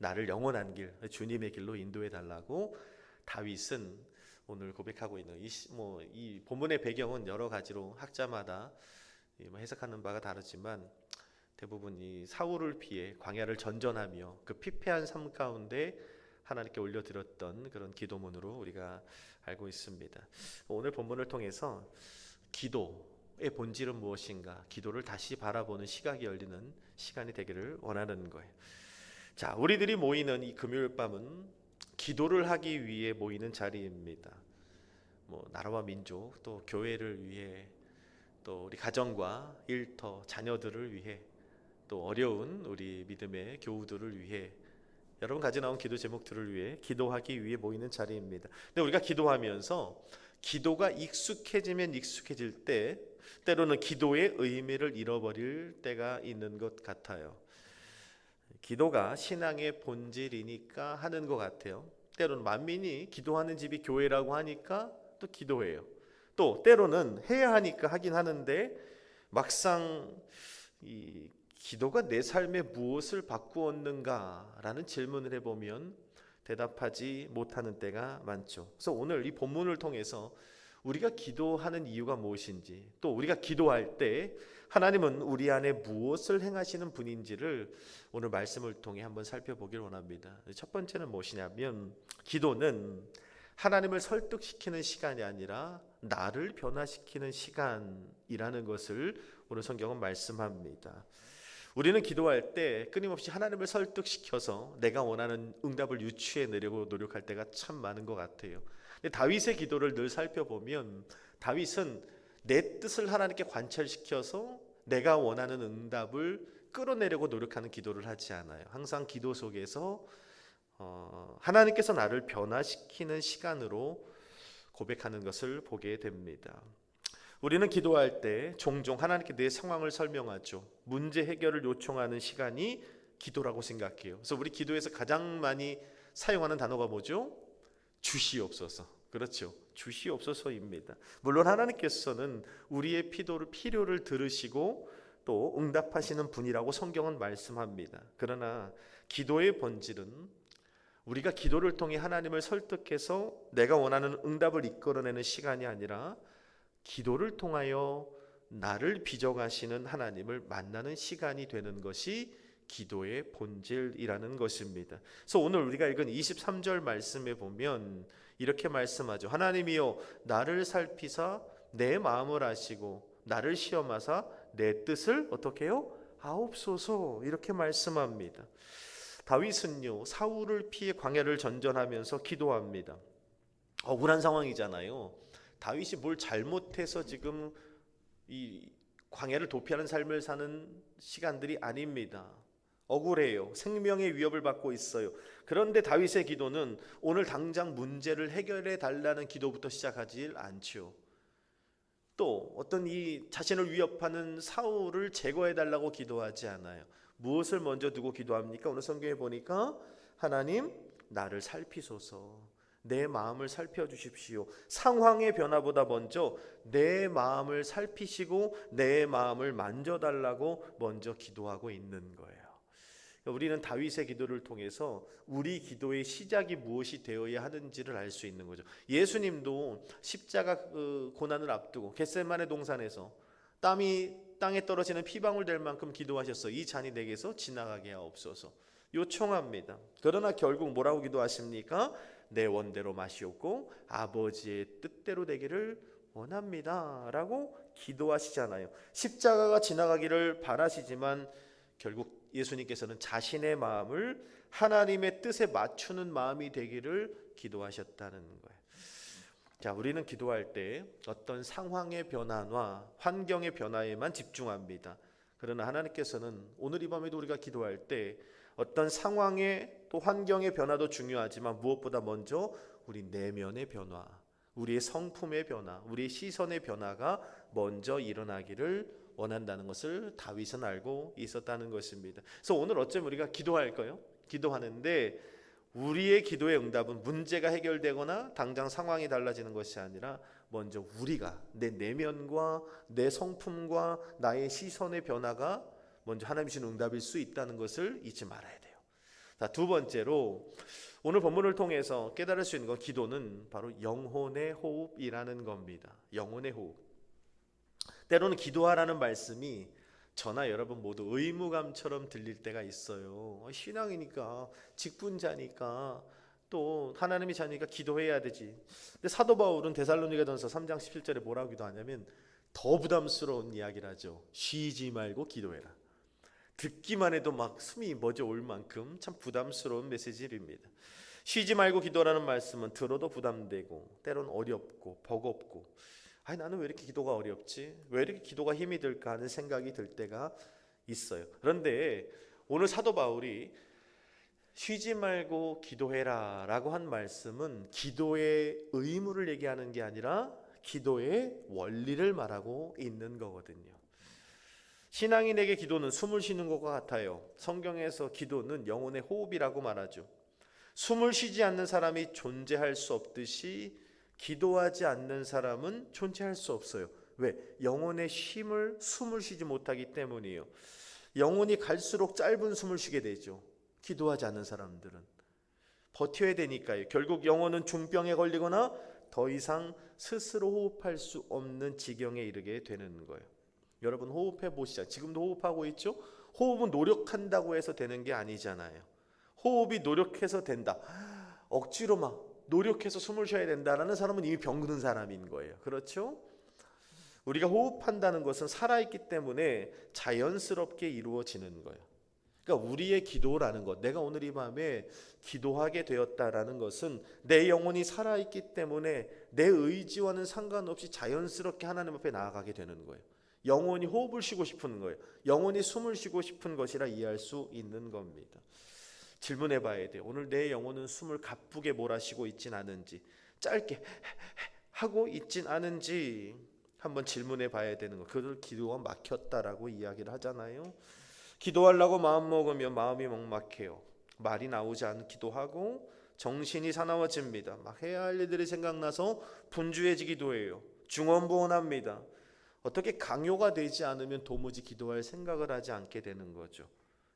나를 영원한 길, 주님의 길로 인도해 달라고 다윗은 오늘 고백하고 있는 이 본문의 배경은 여러 가지로 학자마다 해석하는 바가 다르지만 대부분 이 사울을 피해 광야를 전전하며 그 피폐한 삶 가운데 하나님께 올려드렸던 그런 기도문으로 우리가 알고 있습니다. 오늘 본문을 통해서 기도의 본질은 무엇인가, 기도를 다시 바라보는 시각이 열리는 시간이 되기를 원하는 거예요. 자, 우리들이 모이는 이 금요일 밤은 기도를 하기 위해 모이는 자리입니다. 나라와 민족, 또 교회를 위해, 또 우리 가정과 일터, 자녀들을 위해, 또 어려운 우리 믿음의 교우들을 위해, 여러분 가져 나온 기도 제목들을 위해 기도하기 위해 모이는 자리입니다. 근데 우리가 기도하면서 기도가 익숙해지면 익숙해질 때 때로는 기도의 의미를 잃어버릴 때가 있는 것 같아요. 기도가 신앙의 본질이니까 하는 것 같아요. 때로는 만민이 기도하는 집이 교회라고 하니까 또 기도해요. 또 때로는 해야 하니까 하긴 하는데 막상 이 기도가 내 삶에 무엇을 바꾸었는가라는 질문을 해보면 대답하지 못하는 때가 많죠. 그래서 오늘 이 본문을 통해서 우리가 기도하는 이유가 무엇인지, 또 우리가 기도할 때 하나님은 우리 안에 무엇을 행하시는 분인지를 오늘 말씀을 통해 한번 살펴보길 원합니다. 첫 번째는 무엇이냐면, 기도는 하나님을 설득시키는 시간이 아니라 나를 변화시키는 시간이라는 것을 오늘 성경은 말씀합니다. 우리는 기도할 때 끊임없이 하나님을 설득시켜서 내가 원하는 응답을 유추해내려고 노력할 때가 참 많은 것 같아요. 근데 다윗의 기도를 늘 살펴보면 다윗은 내 뜻을 하나님께 관철시켜서 내가 원하는 응답을 끌어내려고 노력하는 기도를 하지 않아요. 항상 기도 속에서 하나님께서 나를 변화시키는 시간으로 고백하는 것을 보게 됩니다. 우리는 기도할 때 종종 하나님께 내 상황을 설명하죠. 문제 해결을 요청하는 시간이 기도라고 생각해요. 그래서 우리 기도에서 가장 많이 사용하는 단어가 뭐죠? 주시옵소서. 그렇죠. 주시옵소서입니다. 물론 하나님께서는 우리의 필요를 들으시고 또 응답하시는 분이라고 성경은 말씀합니다. 그러나 기도의 본질은 우리가 기도를 통해 하나님을 설득해서 내가 원하는 응답을 이끌어내는 시간이 아니라 기도를 통하여 나를 빚어가시는 하나님을 만나는 시간이 되는 것이 기도의 본질이라는 것입니다. 그래서 오늘 우리가 읽은 23절 말씀에 보면 이렇게 말씀하죠. 하나님이여 나를 살피사 내 마음을 아시고 나를 시험하사 내 뜻을 어떻게 해요? 하옵소서. 이렇게 말씀합니다. 다윗은요, 사울을 피해 광야를 전전하면서 기도합니다. 억울한 상황이잖아요. 다윗이 뭘 잘못해서 지금 이 광야를 도피하는 삶을 사는 시간들이 아닙니다. 억울해요. 생명의 위협을 받고 있어요. 그런데 다윗의 기도는 오늘 당장 문제를 해결해 달라는 기도부터 시작하지 않죠. 또 어떤 이 자신을 위협하는 사울을 제거해 달라고 기도하지 않아요. 무엇을 먼저 두고 기도합니까? 오늘 성경에 보니까 하나님 나를 살피소서, 내 마음을 살펴주십시오. 상황의 변화보다 먼저 내 마음을 살피시고 내 마음을 만져달라고 먼저 기도하고 있는 거예요. 우리는 다윗의 기도를 통해서 우리 기도의 시작이 무엇이 되어야 하는지를 알 수 있는 거죠. 예수님도 십자가 고난을 앞두고 겟세마네 동산에서 땀이 땅에 떨어지는 피방울 될 만큼 기도하셨어. 이 잔이 내게서 지나가게 하옵소서 요청합니다. 그러나 결국 뭐라고 기도하십니까? 내 원대로 마시옵고 아버지의 뜻대로 되기를 원합니다 라고 기도하시잖아요. 십자가가 지나가기를 바라시지만 결국 예수님께서는 자신의 마음을 하나님의 뜻에 맞추는 마음이 되기를 기도하셨다는 거예요. 자, 우리는 기도할 때 어떤 상황의 변화와 환경의 변화에만 집중합니다. 그러나 하나님께서는 오늘 이 밤에도 우리가 기도할 때 어떤 상황의 또 환경의 변화도 중요하지만 무엇보다 먼저 우리 내면의 변화, 우리의 성품의 변화, 우리의 시선의 변화가 먼저 일어나기를 원한다는 것을 다윗은 알고 있었다는 것입니다. 그래서 오늘 어쩌면 우리가 기도할까요? 기도하는데 우리의 기도의 응답은 문제가 해결되거나 당장 상황이 달라지는 것이 아니라 먼저 우리가 내 내면과 내 성품과 나의 시선의 변화가 먼저 하나님 주신 응답일 수 있다는 것을 잊지 말아야 돼요. 자, 두 번째로 오늘 본문을 통해서 깨달을 수 있는 건 기도는 바로 영혼의 호흡이라는 겁니다. 영혼의 호흡. 때로는 기도하라는 말씀이 저나 여러분 모두 의무감처럼 들릴 때가 있어요. 신앙이니까, 직분자니까, 또 하나님이 자니까 기도해야 되지. 근데 사도 바울은 데살로니가전서 3장 17절에 뭐라고 기도하냐면 더 부담스러운 이야기를 하죠. 쉬지 말고 기도해라. 듣기만 해도 막 숨이 멎어 올 만큼 참 부담스러운 메시지입니다. 쉬지 말고 기도라는 말씀은 들어도 부담되고 때론 어렵고 버겁고, 아니 나는 왜 이렇게 기도가 어렵지? 왜 이렇게 기도가 힘이 들까 하는 생각이 들 때가 있어요. 그런데 오늘 사도 바울이 쉬지 말고 기도해라 라고 한 말씀은 기도의 의무를 얘기하는 게 아니라 기도의 원리를 말하고 있는 거거든요. 신앙인에게 기도는 숨을 쉬는 것과 같아요. 성경에서 기도는 영혼의 호흡이라고 말하죠. 숨을 쉬지 않는 사람이 존재할 수 없듯이 기도하지 않는 사람은 존재할 수 없어요. 왜? 영혼의 숨을 쉬지 못하기 때문이에요. 영혼이 갈수록 짧은 숨을 쉬게 되죠. 기도하지 않는 사람들은 버텨야 되니까요. 결국 영혼은 중병에 걸리거나 더 이상 스스로 호흡할 수 없는 지경에 이르게 되는 거예요. 여러분 호흡해 보시죠. 지금도 호흡하고 있죠? 호흡은 노력한다고 해서 되는 게 아니잖아요. 호흡이 노력해서 된다, 억지로 막 노력해서 숨을 쉬어야 된다라는 사람은 이미 병든 사람인 거예요. 그렇죠? 우리가 호흡한다는 것은 살아있기 때문에 자연스럽게 이루어지는 거예요. 그러니까 우리의 기도라는 것, 내가 오늘 이 밤에 기도하게 되었다라는 것은 내 영혼이 살아있기 때문에 내 의지와는 상관없이 자연스럽게 하나님 앞에 나아가게 되는 거예요. 영혼이 호흡을 쉬고 싶은 거예요. 영혼이 숨을 쉬고 싶은 것이라 이해할 수 있는 겁니다. 질문해 봐야 돼요. 오늘 내 영혼은 숨을 가쁘게 몰아쉬고 있진 않은지, 짧게 하고 있진 않은지 한번 질문해 봐야 되는 거. 그들 기도가 막혔다라고 이야기를 하잖아요. 기도하려고 마음먹으면 마음이 먹막해요. 말이 나오지 않기도 하고 정신이 사나워집니다. 막 해야 할 일들이 생각나서 분주해지기도 해요. 중언부언합니다. 어떻게 강요가 되지 않으면 도무지 기도할 생각을 하지 않게 되는 거죠.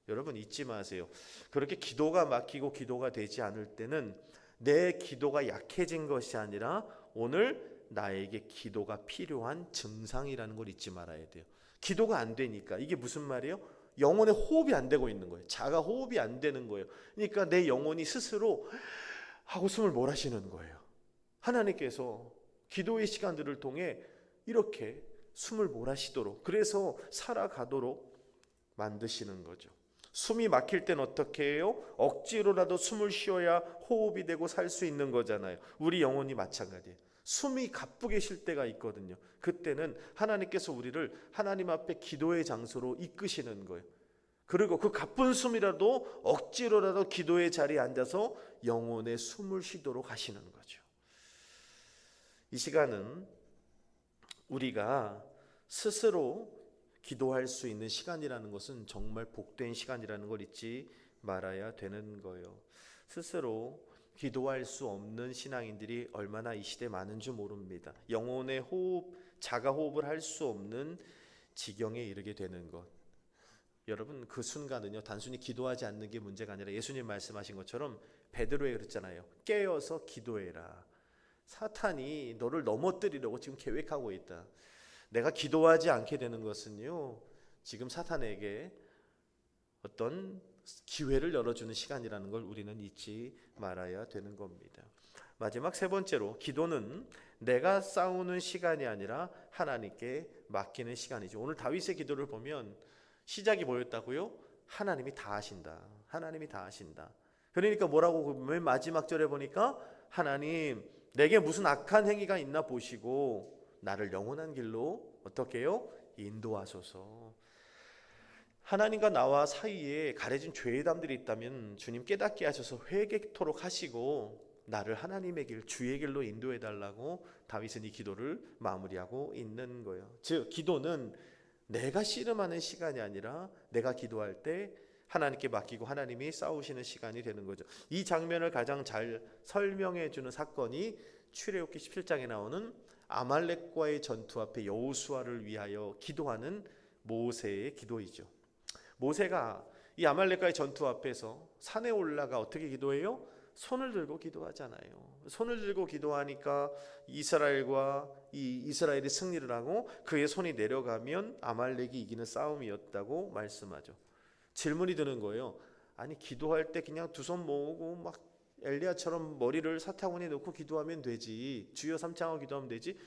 여러분 잊지 마세요. 그렇게 기도가 막히고 기도가 되지 않을 때는 내 기도가 약해진 것이 아니라 오늘 나에게 기도가 필요한 증상이라는 걸 잊지 말아야 돼요. 기도가 안 되니까 이게 무슨 말이에요? 영혼의 호흡이 안 되고 있는 거예요. 자가 호흡이 안 되는 거예요. 그러니까 내 영혼이 스스로 하고 숨을 몰아쉬는 거예요. 하나님께서 기도의 시간들을 통해 이렇게 숨을 몰아쉬도록, 그래서 살아가도록 만드시는 거죠. 숨이 막힐 땐 어떻게 해요? 억지로라도 숨을 쉬어야 호흡이 되고 살 수 있는 거잖아요. 우리 영혼이 마찬가지예요. 숨이 가쁘게 쉴 때가 있거든요. 그때는 하나님께서 우리를 하나님 앞에 기도의 장소로 이끄시는 거예요. 그리고 그 가쁜 숨이라도 억지로라도 기도의 자리에 앉아서 영혼의 숨을 쉬도록 하시는 거죠. 이 시간은 우리가 스스로 기도할 수 있는 시간이라는 것은 정말 복된 시간이라는 걸 잊지 말아야 되는 거예요. 스스로 기도할 수 없는 신앙인들이 얼마나 이 시대에 많은 줄 모릅니다. 영혼의 호흡, 자가 호흡을 할 수 없는 지경에 이르게 되는 것. 여러분 그 순간은요, 단순히 기도하지 않는 게 문제가 아니라 예수님 말씀하신 것처럼 베드로에 그랬잖아요. 깨어서 기도해라. 사탄이 너를 넘어뜨리려고 지금 계획하고 있다. 내가 기도하지 않게 되는 것은요, 지금 사탄에게 어떤 기회를 열어주는 시간이라는 걸 우리는 잊지 말아야 되는 겁니다. 마지막 세 번째로, 기도는 내가 싸우는 시간이 아니라 하나님께 맡기는 시간이죠. 오늘 다윗의 기도를 보면 시작이 뭐였다고요? 하나님이 다 하신다. 하나님이 다 하신다. 그러니까 뭐라고 맨 마지막 절에 보니까 하나님 내게 무슨 악한 행위가 있나 보시고 나를 영원한 길로 어떻게 해요? 인도하소서. 하나님과 나와 사이에 가려진 죄의 담들이 있다면 주님 깨닫게 하셔서 회개토록 하시고 나를 하나님의 길, 주의 길로 인도해 달라고 다윗은 이 기도를 마무리하고 있는 거예요. 즉 기도는 내가 씨름하는 시간이 아니라 내가 기도할 때 하나님께 맡기고 하나님이 싸우시는 시간이 되는 거죠. 이 장면을 가장 잘 설명해 주는 사건이 출애굽기 17장에 나오는 아말렉과의 전투 앞에 여호수아를 위하여 기도하는 모세의 기도이죠. 모세가 이 아말렉과의 전투 앞에서 산에 올라가 어떻게 기도해요? 손을 들고 기도하잖아요. 손을 들고 기도하니까 이스라엘이 승리를 하고 그의 손이 내려가면 아말렉이 이기는 싸움이었다고 말씀하죠. 질문이 드는 거예요. 아니 기도할 때 그냥 두 손 모으고 막 엘리야처럼 머리를 사타구니에 넣고 기도하면 되지. 주여 삼창하고 기도하면 되지.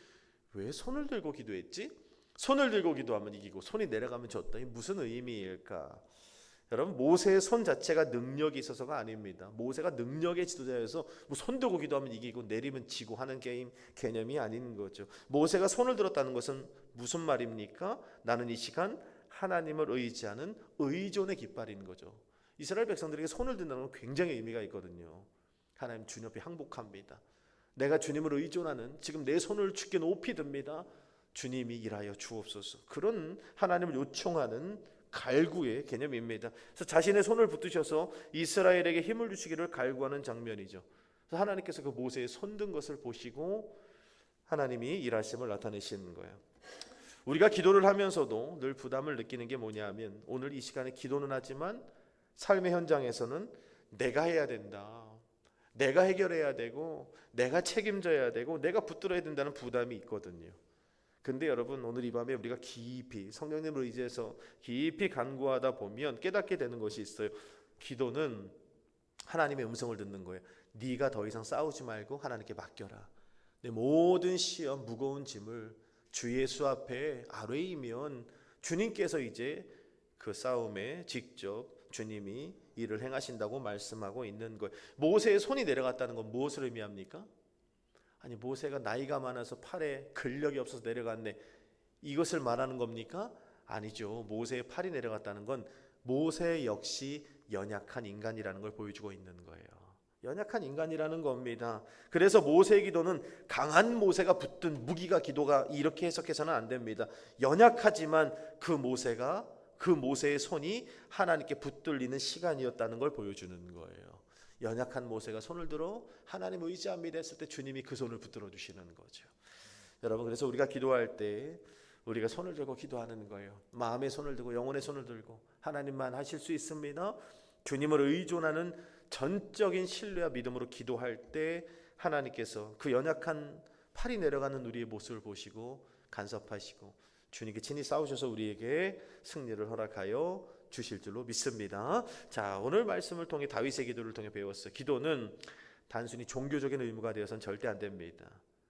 왜 손을 들고 기도했지? 손을 들고 기도하면 이기고 손이 내려가면 졌다. 이게 무슨 의미일까? 여러분 모세의 손 자체가 능력이 있어서가 아닙니다. 모세가 능력의 지도자여서 뭐 손 들고 기도하면 이기고 내리면 지고 하는 개념이 아닌 거죠. 모세가 손을 들었다는 것은 무슨 말입니까? 나는 이 시간 하나님을 의지하는 의존의 깃발인 거죠. 이스라엘 백성들에게 손을 든다는 건 굉장히 의미가 있거든요. 하나님 주님 앞에 항복합니다. 내가 주님을 의존하는 지금 내 손을 주께 높이 듭니다. 주님이 일하여 주옵소서. 그런 하나님을 요청하는 갈구의 개념입니다. 그래서 자신의 손을 붙드셔서 이스라엘에게 힘을 주시기를 갈구하는 장면이죠. 그래서 하나님께서 그 모세의 손든 것을 보시고 하나님이 일하심을 나타내시는 거예요. 우리가 기도를 하면서도 늘 부담을 느끼는 게 뭐냐면 오늘 이 시간에 기도는 하지만 삶의 현장에서는 내가 해야 된다. 내가 해결해야 되고 내가 책임져야 되고 내가 붙들어야 된다는 부담이 있거든요. 근데 여러분 오늘 이 밤에 우리가 깊이 성령님을 의지해서 깊이 간구하다 보면 깨닫게 되는 것이 있어요. 기도는 하나님의 음성을 듣는 거예요. 네가 더 이상 싸우지 말고 하나님께 맡겨라. 내 모든 시험 무거운 짐을 주 예수 앞에 아뢰이면 주님께서 이제 그 싸움에 직접 주님이 일을 행하신다고 말씀하고 있는 거예요. 모세의 손이 내려갔다는 건 무엇을 의미합니까? 아니 모세가 나이가 많아서 팔에 근력이 없어서 내려갔네. 이것을 말하는 겁니까? 아니죠. 모세의 팔이 내려갔다는 건 모세 역시 연약한 인간이라는 걸 보여주고 있는 거예요. 연약한 인간이라는 겁니다. 그래서 모세의 기도는 강한 모세가 붙든 무기가 기도가 이렇게 해석해서는 안 됩니다. 연약하지만 그 모세의 손이 하나님께 붙들리는 시간이었다는 걸 보여주는 거예요. 연약한 모세가 손을 들어 하나님 의지합니다 했을 때 주님이 그 손을 붙들어 주시는 거죠. 여러분 그래서 우리가 기도할 때 우리가 손을 들고 기도하는 거예요. 마음의 손을 들고 영혼의 손을 들고 하나님만 하실 수 있습니다. 주님을 의존하는 전적인 신뢰와 믿음으로 기도할 때 하나님께서 그 연약한 팔이 내려가는 우리의 모습을 보시고 간섭하시고 주님께 친히 싸우셔서 우리에게 승리를 허락하여 주실 줄로 믿습니다. 자, 오늘 말씀을 통해 다윗의 기도를 통해 배웠어요. 기도는 단순히 종교적인 의무가 되어서는 절대 안 됩니다.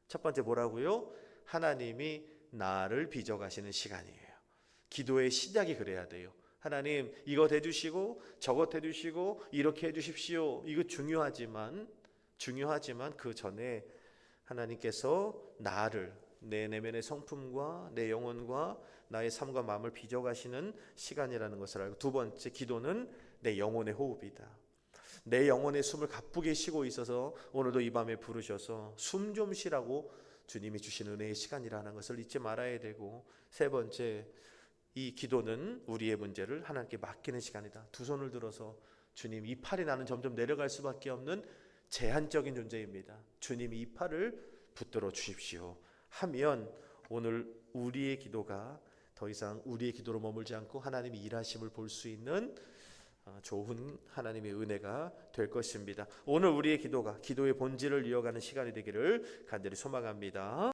첫 번째 뭐라고요? 하나님이 나를 빚어가시는 시간이에요. 기도의 시작이 그래야 돼요. 하나님 이것 해주시고 저것 해주시고 이렇게 해주십시오. 이거 중요하지만 그 전에 하나님께서 나를 내 내면의 성품과 내 영혼과 나의 삶과 마음을 빚어가시는 시간이라는 것을 알고 두 번째 기도는 내 영혼의 호흡이다. 내 영혼의 숨을 가쁘게 쉬고 있어서 오늘도 이 밤에 부르셔서 숨 좀 쉬라고 주님이 주신 은혜의 시간이라는 것을 잊지 말아야 되고 세 번째 이 기도는 우리의 문제를 하나님께 맡기는 시간이다. 두 손을 들어서 주님 이 팔이 나는 점점 내려갈 수밖에 없는 제한적인 존재입니다. 주님이 이 팔을 붙들어 주십시오 하면 오늘 우리의 기도가 더 이상 우리의 기도로 머물지 않고 하나님이 일하심을 볼 수 있는 좋은 하나님의 은혜가 될 것입니다. 오늘 우리의 기도가 기도의 본질을 이어가는 시간이 되기를 간절히 소망합니다.